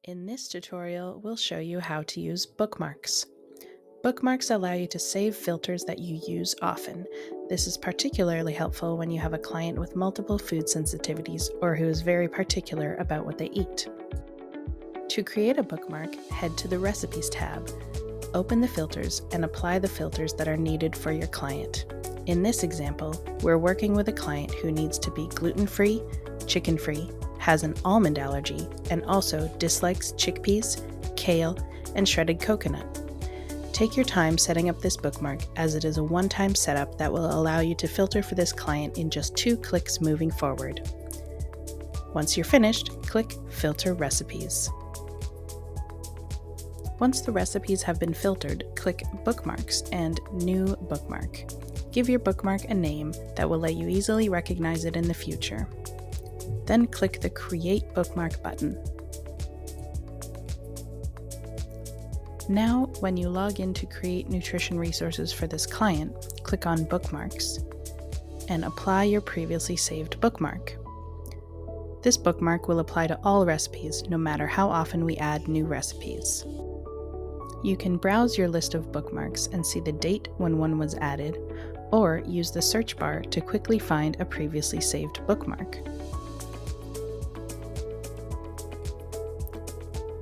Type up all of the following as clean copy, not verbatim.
In this tutorial, we'll show you how to use bookmarks. Bookmarks allow you to save filters that you use often. This is particularly helpful when you have a client with multiple food sensitivities or who is very particular about what they eat. To create a bookmark, head to the Recipes tab, open the filters, and apply the filters that are needed for your client. In this example, we're working with a client who needs to be gluten-free, chicken-free, has an almond allergy, and also dislikes chickpeas, kale, and shredded coconut. Take your time setting up this bookmark, as it is a one-time setup that will allow you to filter for this client in just 2 clicks moving forward. Once you're finished, click Filter Recipes. Once the recipes have been filtered, click Bookmarks and New Bookmark. Give your bookmark a name that will let you easily recognize it in the future. Then click the Create Bookmark button. Now, when you log in to create nutrition resources for this client, click on Bookmarks and apply your previously saved bookmark. This bookmark will apply to all recipes, no matter how often we add new recipes. You can browse your list of bookmarks and see the date when one was added, or use the search bar to quickly find a previously saved bookmark.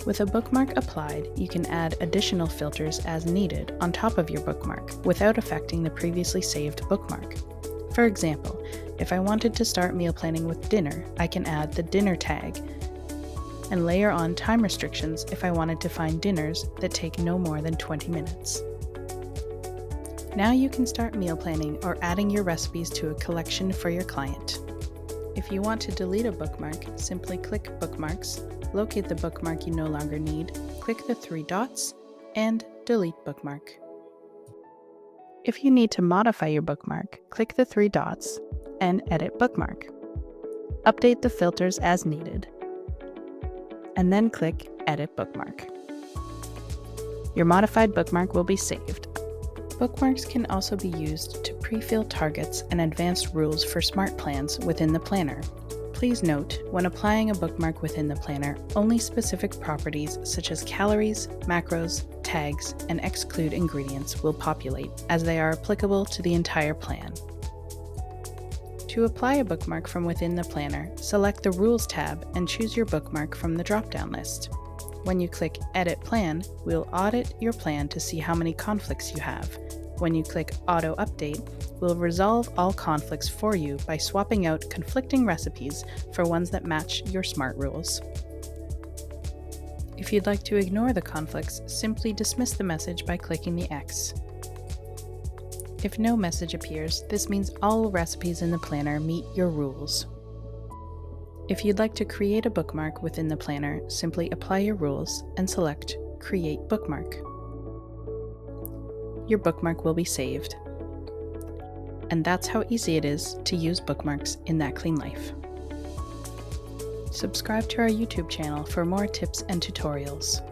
With a bookmark applied, you can add additional filters as needed on top of your bookmark without affecting the previously saved bookmark. For example, if I wanted to start meal planning with dinner, I can add the dinner tag and layer on time restrictions if I wanted to find dinners that take no more than 20 minutes. Now you can start meal planning or adding your recipes to a collection for your client. If you want to delete a bookmark, simply click Bookmarks, locate the bookmark you no longer need, click the 3 dots, and delete bookmark. If you need to modify your bookmark, click the 3 dots and edit bookmark. Update the filters as needed, and then click Edit Bookmark. Your modified bookmark will be saved. Bookmarks can also be used to pre-fill targets and advanced rules for smart plans within the planner. Please note, when applying a bookmark within the planner, only specific properties such as calories, macros, tags, and exclude ingredients will populate, as they are applicable to the entire plan. To apply a bookmark from within the planner, select the Rules tab and choose your bookmark from the drop-down list. When you click Edit Plan, we'll audit your plan to see how many conflicts you have. When you click Auto Update, we'll resolve all conflicts for you by swapping out conflicting recipes for ones that match your SMART rules. If you'd like to ignore the conflicts, simply dismiss the message by clicking the X. If no message appears, this means all recipes in the planner meet your rules. If you'd like to create a bookmark within the planner, simply apply your rules and select Create Bookmark. Your bookmark will be saved. And that's how easy it is to use bookmarks in That Clean Life. Subscribe to our YouTube channel for more tips and tutorials.